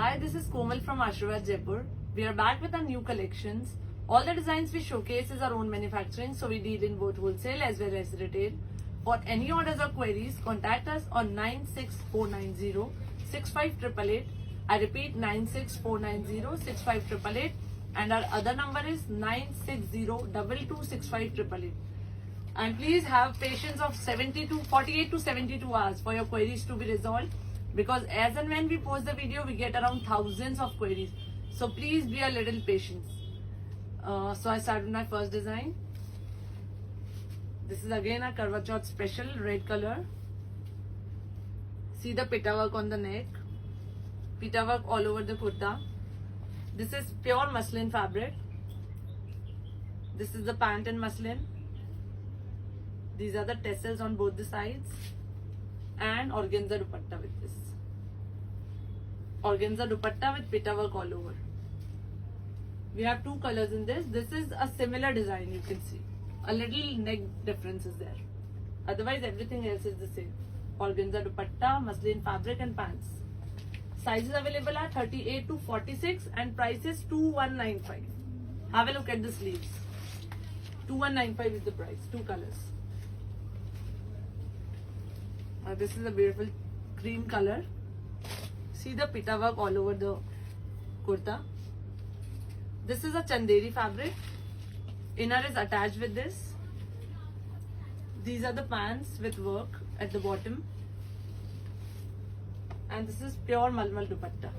Hi, this is Komal from Ashirwad Jaipur. We are back with our new collections. All the designs we showcase is our own manufacturing, so we deal in both wholesale as well as retail. For any orders or queries, contact us on 96490 65888. I repeat 96490 and our other number is 960226588. And please have patience of 48 to 72 hours for your queries to be resolved, because as and when we post the video we get around thousands of queries, so please be a little patient. So I start with my first design. This is again a Karwa Chauth special red color. See the pitta work on the neck, pitta work all over the kurta. This is pure muslin fabric. This is the pant and muslin. These are the tassels on both the sides and organza dupatta with this. Organza dupatta with pitta work all over. We have two colors in this. This is a similar design, you can see. A little neck difference is there. Otherwise everything else is the same. Organza dupatta, muslin fabric and pants. Sizes available are 38 to 46 and price is 2195. Have a look at the sleeves. 2195 is the price. Two colors. This is a beautiful cream color. See the pitta work all over the kurta. This is a chanderi fabric. Inner is attached with this. These are the pants with work at the bottom. And this is pure malmal dupatta.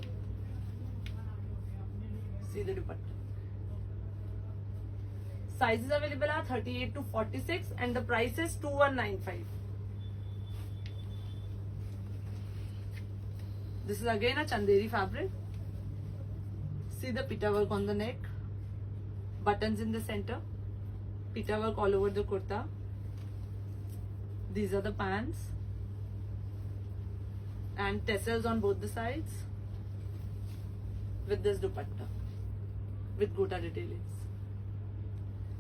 See the dupatta. Sizes available are 38 to 46 and the price is 2195. This is again a chanderi fabric. See the pitta work on the neck, buttons in the center, pitta work all over the kurta. These are the pants and tassels on both the sides with this dupatta with gota detailings.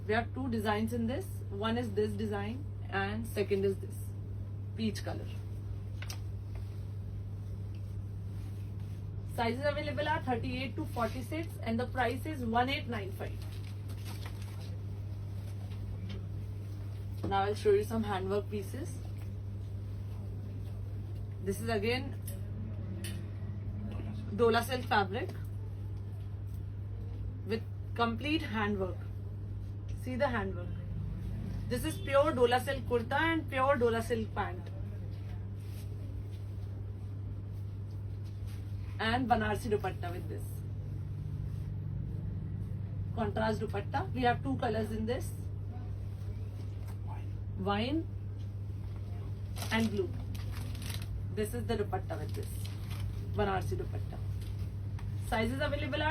We have two designs in this. One is this design and second is this peach color. Sizes available are 38 to 46 and the price is 1895. Now I'll show you some handwork pieces. This is again Dola silk fabric with complete handwork. See the handwork. This is pure Dola silk kurta and pure Dola silk pant. And Banarsi dupatta with this. Contrast dupatta. We have two colors in this. Wine and blue. This is the dupatta with this. Banarsi dupatta. Sizes available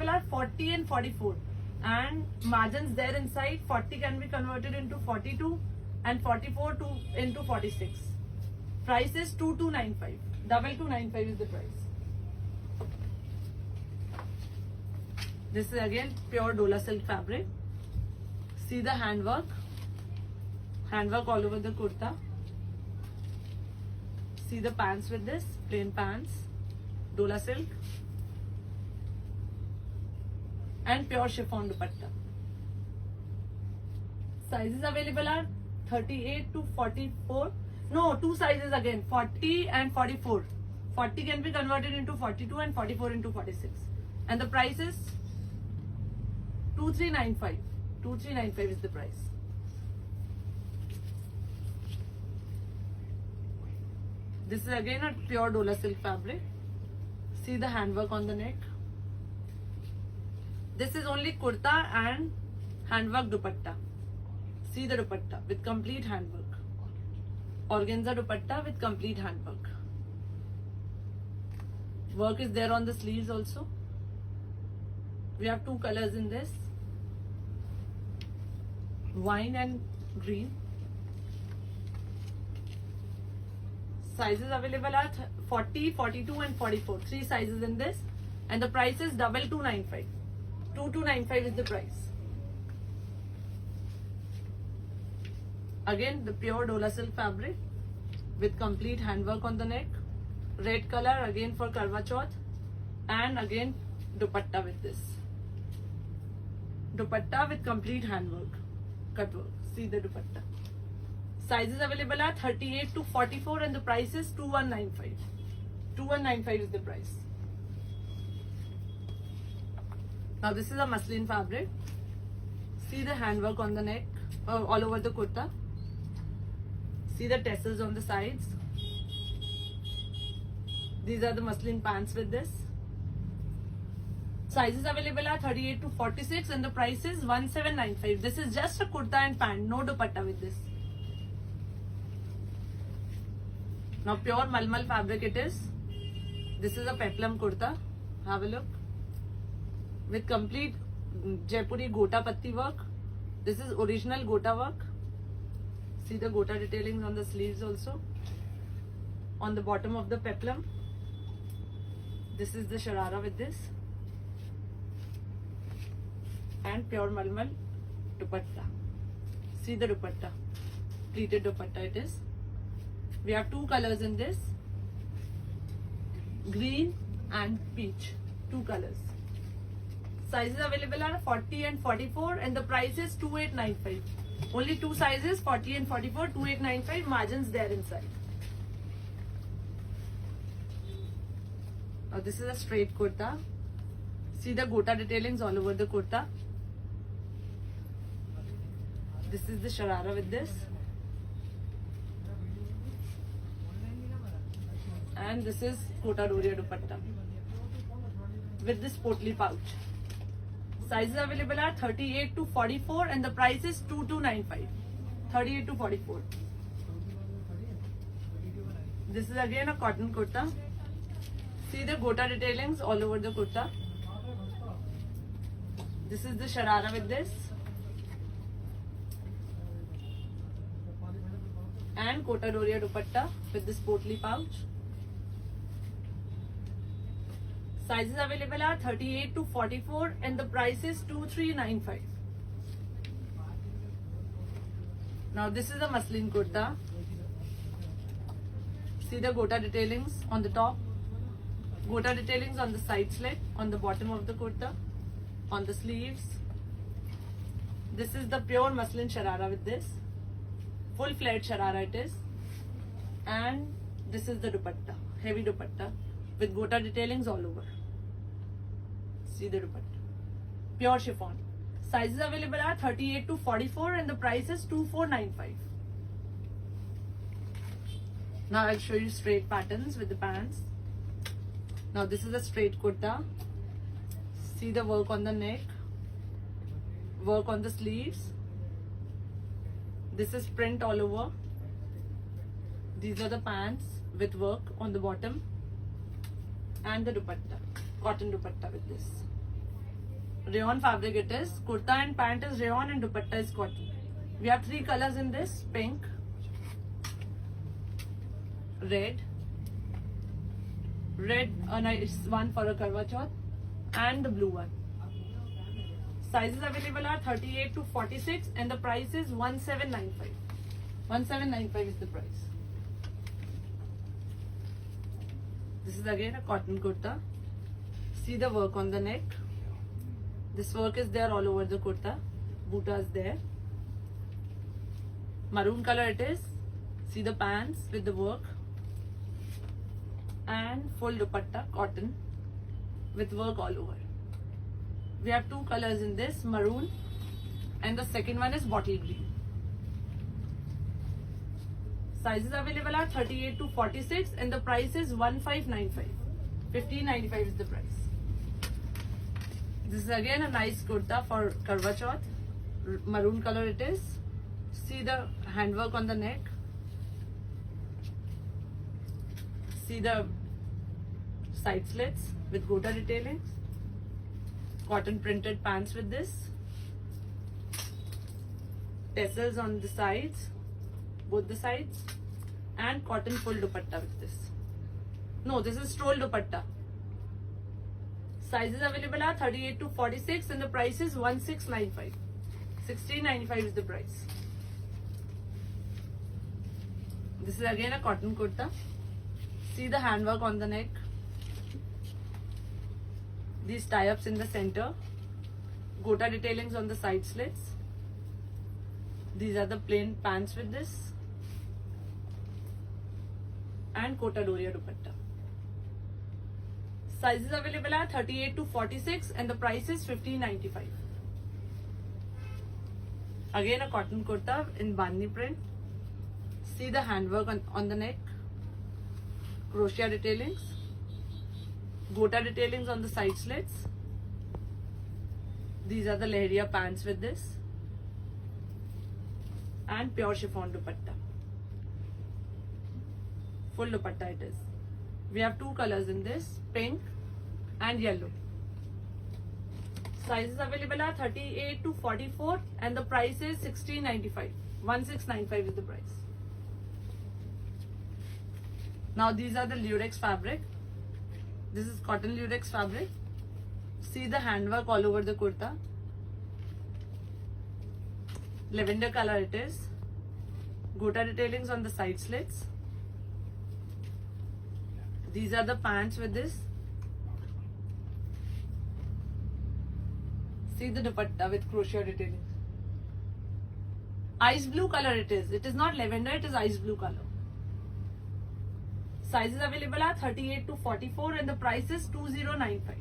are 40 and 44. And margins there inside. 40 can be converted into 42 and 44 into 46. Price is 2295. 2295 is the price. This is again pure Dola silk fabric. See the handwork. Handwork all over the kurta. See the pants with this. Plain pants. Dola silk. And pure chiffon dupatta. Sizes available are 38 to 44. No, two sizes again, 40 and 44. 40 can be converted into 42 and 44 into 46. And the price is 2395. 2395 is the price. This is again a pure Dola silk fabric. See the handwork on the neck. This is only kurta and handwork dupatta. See the dupatta with complete handwork. Organza dupatta with complete handwork. Work is there on the sleeves also. We have two colors in this. Wine and green. Sizes available are 40, 42 and 44. Three sizes in this. And the price is 2295. 2295 is the price. Again the pure Dola silk fabric with complete handwork on the neck. red color again for Karwa Chauth, and again dupatta with this. Dupatta with complete handwork, cut work. See the dupatta. Sizes available are 38 to 44 and the price is 2195. 2195 is the price. Now this is a muslin fabric. See the handwork on the neck, all over the kurta. See the tassels on the sides. These are the muslin pants with this. Sizes available are 38 to 46 and the price is 1795. This is just a kurta and pant, no dupatta with this. Now pure malmal fabric it is. This is a peplum kurta. Have a look. With complete Jaipuri gota patti work. This is original gota work. See the gota detailing on the sleeves also. On the bottom of the peplum. This is the sharara with this. And pure malmal dupatta. See the dupatta. Pleated dupatta it is. We have two colors in this. Green and peach. Two colors. Sizes available are 40 and 44 and the price is 2895. Only two sizes, 40 and 44, 2895. Margins there inside. Now this is a straight kurta. See the gota detailings all over the kurta. This is the sharara with this. And this is Kota Doria dupatta with this potli pouch. Sizes available are 38 to 44 and the price is 2295. 38 to 44. This is again a cotton kurta. See the gota detailings all over the kurta. This is the sharara with this. And Kota Doria dupatta with this potli pouch. Sizes available are 38 to 44 and the price is 2395. Now this is a muslin kurta. See the gota detailings on the top. Gota detailings on the side slit, on the bottom of the kurta, on the sleeves. This is the pure muslin sharara with this. Full flared sharara it is. And this is the dupatta, heavy dupatta with gota detailings all over. See the dupatta. Pure chiffon. Sizes available are 38 to 44 and the price is 2495. Now I'll show you straight patterns with the pants. Now this is a straight kurta. See the work on the neck. Work on the sleeves. This is print all over. These are the pants with work on the bottom. And the dupatta. Cotton dupatta with this. Rayon fabric it is. Kurta and pant is rayon and dupatta is cotton. We have three colors in this. Pink, red, a nice one for a Karwa Chauth, and the blue one. Sizes available are 38 to 46 and the price is 1795. 1795 is the price. This is again a cotton kurta. See the work on the neck. This work is there all over the kurta. Boota is there. Maroon color it is. See the pants with the work. And full dupatta, cotton, with work all over. We have two colors in this, maroon, and the second one is bottle green. Sizes available are 38 to 46 and the price is 1595. 1595 is the price. This is again a nice kurta for Karwa Chauth. Maroon color it is. See the handwork on the neck. See the side slits with gota detailings. Cotton printed pants with this. Tassels on the sides, both the sides. And cotton full dupatta with this. No, this is stroll dupatta. Sizes available are 38 to 46 and the price is 1695. 1695 is the price. This is again a cotton kurta. See the handwork on the neck. These tie-ups in the center. Gota detailings on the side slits. These are the plain pants with this. And Kota Doria dupatta. Sizes available are 38 to 46 and the price is $15.95. Again a cotton kurta in bandi print. See the handwork on the neck. Crochet detailings. Gota detailings on the side slits. These are the Lehriya pants with this. And pure chiffon dupatta. Full dupatta it is. We have two colors in this, pink and yellow. Sizes available are 38 to 44 and the price is $16.95. $16.95 is the price. Now these are the lurex fabric. This is cotton lurex fabric. See the handwork all over the kurta. Lavender color it is. Gota detailings on the side slits. These are the pants with this. See the dupatta with crochet detailing. Ice blue color it is. It is not lavender, it is ice blue color. Sizes available are 38 to 44 and the price is $20.95.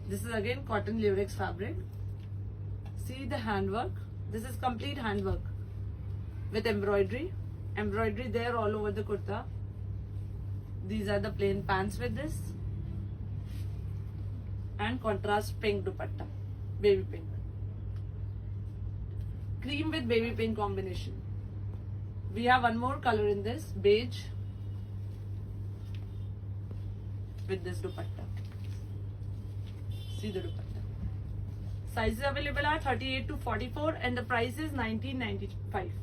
This is again cotton lurex fabric. See the handwork. This is complete handwork with embroidery. Embroidery there all over the kurta. These are the plain pants with this. And contrast pink dupatta. Baby pink. Cream with baby pink combination. We have one more color in this. Beige. With this dupatta. See the dupatta. Sizes available are 38 to 44 and the price is $19.95.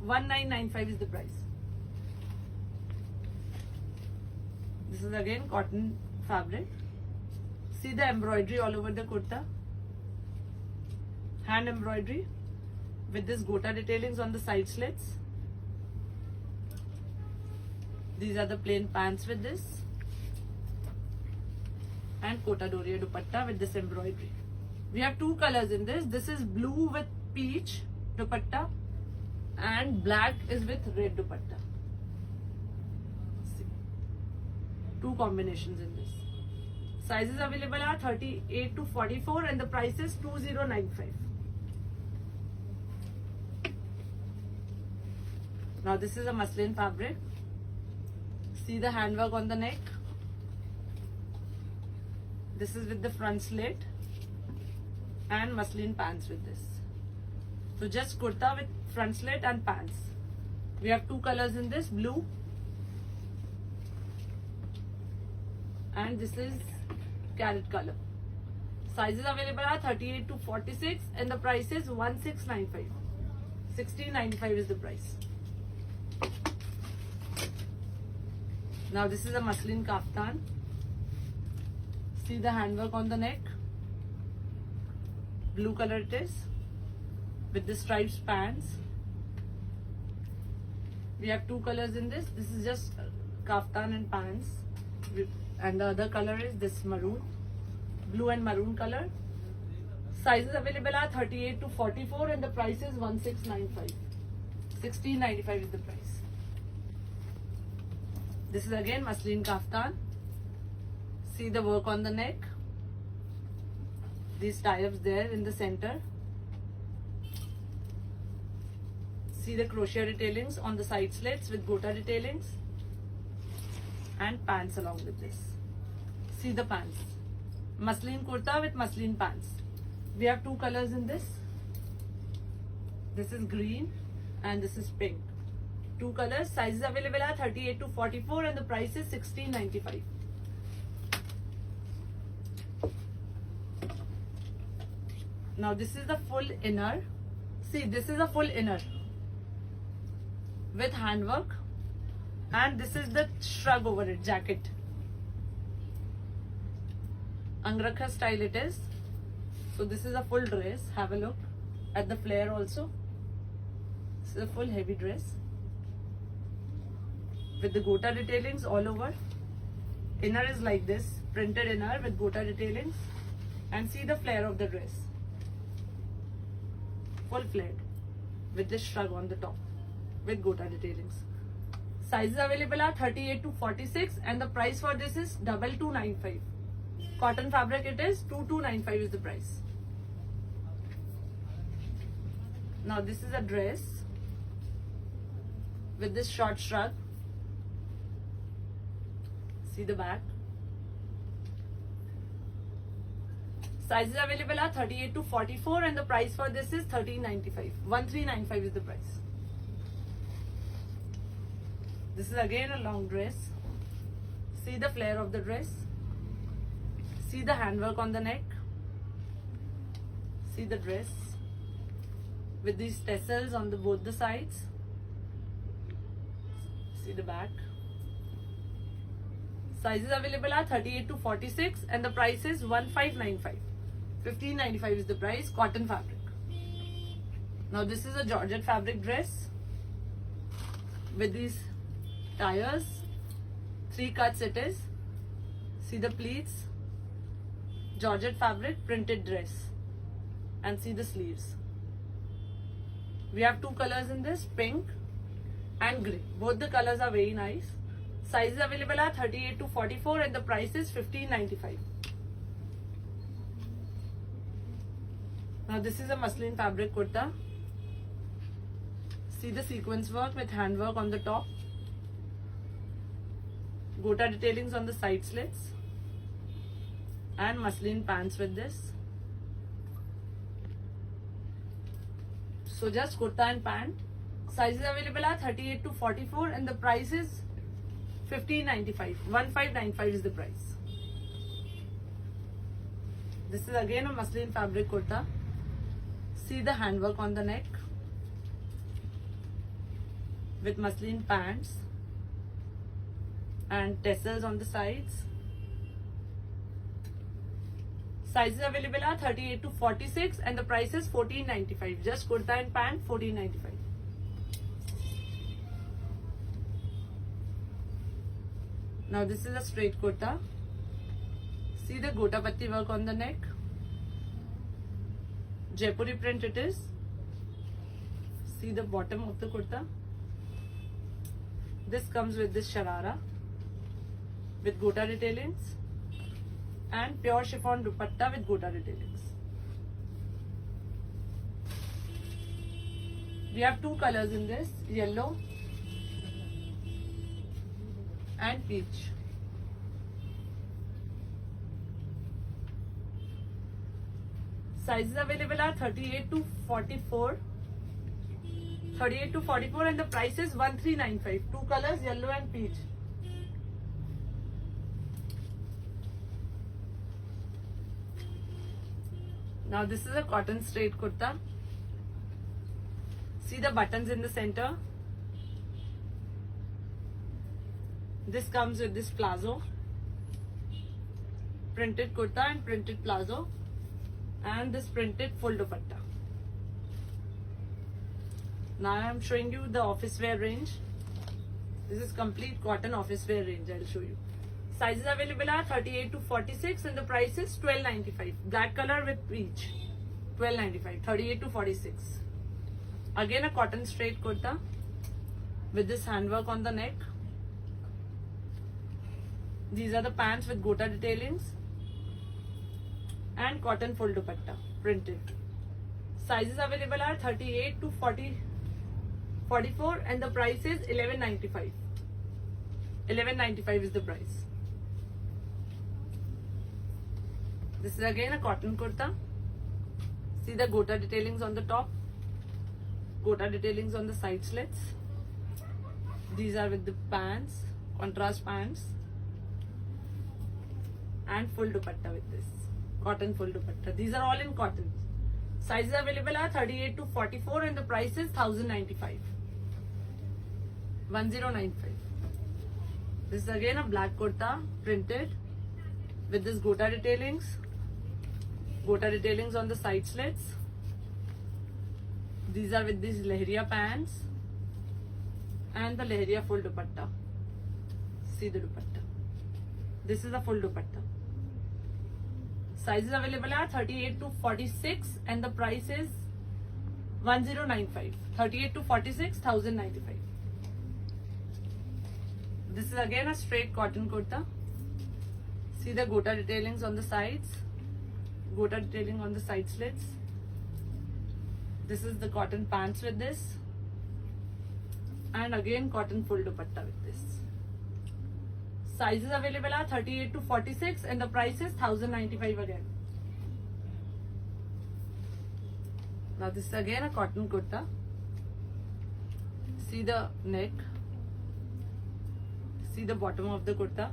$19.95 is the price. This is again cotton fabric. See the embroidery all over the kurta. Hand embroidery with this gota detailings on the side slits. These are the plain pants with this. And Kota Doria dupatta with this embroidery. We have two colors in this. This is blue with peach dupatta and black is with red dupatta. See. Two combinations in this. Sizes available are 38 to 44 and the price is $20.95. Now this is a muslin fabric. See the handwork on the neck. This is with the front slit and muslin pants with this. So just kurta with front slit and pants. We have two colors in this, blue and this is carrot color. Sizes available are 38 to 46 and the price is $16.95. $16.95 is the price. Now this is a muslin kaftan. See the handwork on the neck. Blue color it is with the stripes pants. We have two colors in this. This is just kaftan and pants and the other color is this maroon, blue and maroon color. Sizes available are 38 to 44 and the price is $16.95. $16.95 is the price. This is again muslin kaftan. See the work on the neck. These tie-ups there in the center. See the crochet detailings on the side slits with gota detailings and pants along with this. See the pants. Muslin kurta with muslin pants. We have two colors in this. This is green and this is pink. Two colors. Sizes available are 38 to 44 and the price is $16.95. Now this is the full inner. See, this is a full inner with handwork and this is the shrug over it, jacket. Angrakha style it is. So this is a full dress. Have a look at the flare also. This is a full heavy dress. with the gota detailings all over. Inner is like this, printed inner with gota detailings, and see the flare of the dress. Full flared with this shrug on the top with gota detailings. Sizes available are 38 to 46 and the price for this is 2295. Cotton fabric it is, 2295 is the price. Now this is a dress with this short shrug. See the back. Sizes available are 38 to 44 and the price for this is 1395. 1395 is the price. This is again a long dress. See the flare of the dress. See the handwork on the neck. See the dress with these tassels on both the sides. See the back. Sizes available are 38 to 46 and the price is 1595. 1595 is the price. Cotton fabric. Now this is a georgette fabric dress with these tires. 3 cuts it is. See the pleats. Georgette fabric printed dress. And see the sleeves. We have 2 colors in this, pink and grey. Both the colors are very nice. Sizes available are 38 to 44 and the price is 1595. Now this is a muslin fabric kurta. See the sequence work with handwork on the top. Gota detailings on the side slits. And muslin pants with this. So just kurta and pant. Sizes available are 38 to 44 and the price is 1595. 1595 is the price. This is again a muslin fabric kurta. See the handwork on the neck with muslin pants and tassels on the sides. Sizes available are 38 to 46 and the price is 1495. Just kurta and pant, 1495. Now this is a straight kurta. See the gota patti work on the neck. Jaipuri print it is. See the bottom of the kurta. This comes with this sharara with gota detailings and pure chiffon dupatta with gota detailings. We have 2 colors in this, yellow and peach. Sizes available are 38 to 44. 38 to 44 and the price is 1395. 2 colors, yellow and peach. Now this is a cotton straight kurta. See the buttons in the center. This comes with this plazo. Printed kurta and printed plazo. And this printed full dupatta. Now I am showing you the office wear range. This is complete cotton office wear range. I will show you. Sizes available are 38 to 46 and the price is 1295. Black color with peach. 1295. 38 to 46. Again a cotton straight kurta with this handwork on the neck. These are the pants with gota detailings and cotton full dupatta printed. Sizes available are 38 to 44 and the price is 1195. 1195 is the price. This is again a cotton kurta. See the gota detailings on the top. Gota detailings on the side slits. These are with the pants, contrast pants. And full dupatta with this. Cotton full dupatta. These are all in cotton. Sizes available are 38 to 44 and the price is 1095. 1095. This is again a black kurta printed with this gota detailings. Gota detailings on the side slits. These are with these lehriya pants and the lehriya full dupatta. See the dupatta. This is the full dupatta. Sizes available are 38 to 46 and the price is 1095. 38 to 46, 1095. This is again a straight cotton kurta. See the gota detailings on the sides. Gota detailing on the side slits. This is the cotton pants with this. And again cotton full dupatta with this. Sizes available are 38 to 46 and the price is 1095 again. Now this is again a cotton kurta. See the neck. See the bottom of the kurta.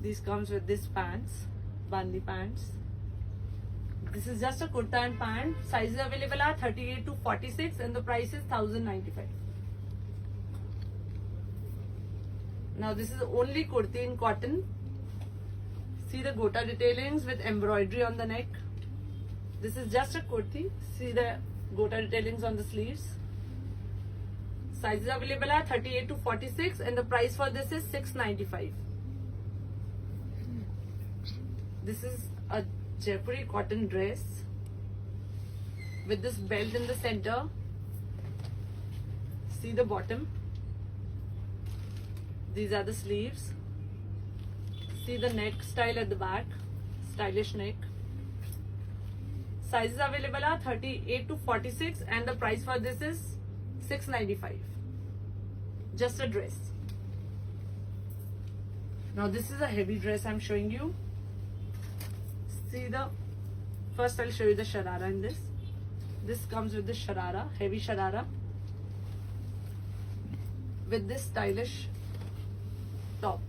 This comes with this pants, bandi pants. This is just a kurta and pant. Sizes available are 38 to 46 and the price is 1095. Now this is only kurti in cotton. See the gota detailings with embroidery on the neck. This is just a kurti. See the gota detailings on the sleeves. Sizes available are 38 to 46 and the price for this is 695. This is a Jaipuri cotton dress with this belt in the center. See the bottom. These are the sleeves. See the neck style at the back. Stylish neck. Sizes available are 38 to 46 and the price for this is 695. Just a dress. Now this is a heavy dress I'm showing you. See the, first I'll show you the sharara in this. This comes with the sharara, heavy sharara. With this stylish top.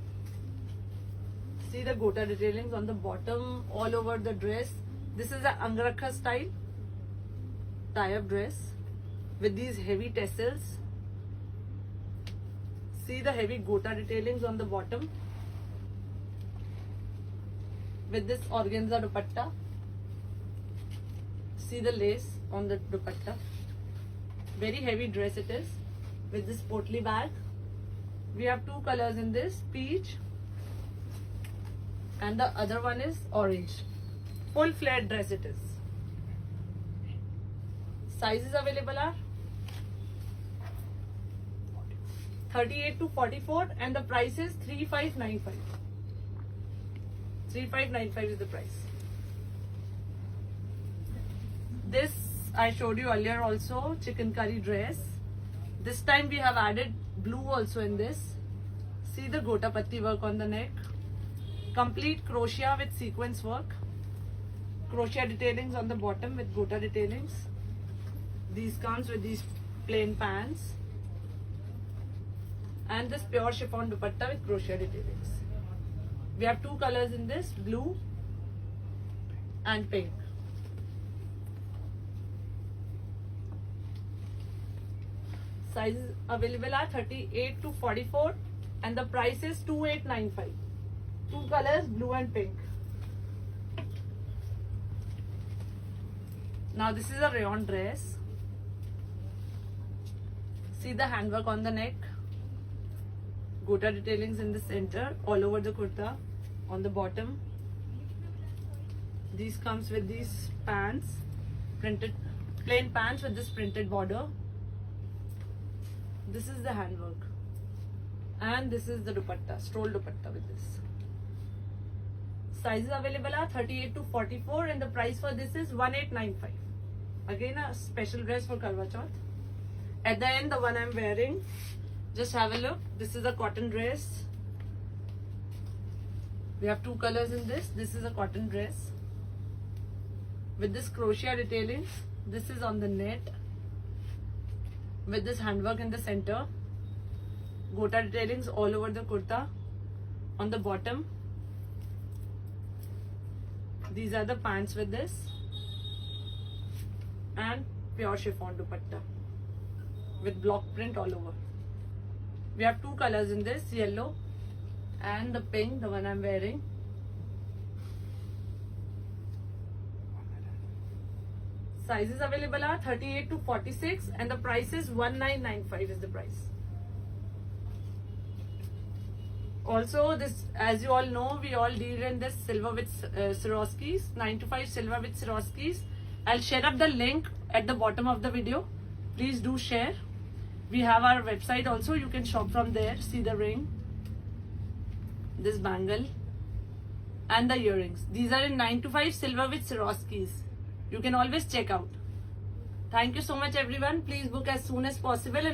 See the gota detailings on the bottom, all over the dress. This is a Angrakha style tie-up dress with these heavy tassels. See the heavy gota detailings on the bottom with this organza dupatta. See the lace on the dupatta. Very heavy dress it is with this potli bag. We have two colors in this, peach and the other one is orange. Full flared dress it is. Sizes available are 38 to 44 and the price is 3595. 3595 is the price. This I showed you earlier also, chicken curry dress. This time we have added blue also in this. See the gota patti work on the neck. Complete crochet with sequence work. Crochet detailings on the bottom with gota detailings. These comes with these plain pants. And this pure chiffon dupatta with crochet detailings. We have two colors in this, blue and pink. Sizes available are 38 to 44 and the price is 2895. Two colors, blue and pink. Now this is a rayon dress. See the handwork on the neck. Gota detailings in the center, all over the kurta, on the bottom. These comes with these pants, printed, plain pants with this printed border. This is the handwork. And this is the dupatta, stroll dupatta with this. Sizes available are 38 to 44 and the price for this is 1895. Again a special dress for Karwa Chauth. At the end, the one I'm wearing, just have a look. This is a cotton dress. We have two colors in this. This is a cotton dress with this crochet detailings. This is on the net with this handwork in the center. Gota detailings all over the kurta. On the bottom, these are the pants with this and pure chiffon dupatta with block print all over. We have two colors in this, yellow and the pink, the one I'm wearing. Sizes available are 38 to 46 and the price is 1995 is the price. Also, this, as you all know, we all deal in this silver with Swarovskis, 9 to 5 silver with Swarovskis. I'll share up the link at the bottom of the video. Please do share. We have our website also. You can shop from there. See the ring, this bangle, and the earrings. These are in 9 to 5 silver with Swarovskis. You can always check out. Thank you so much, everyone. Please book as soon as possible.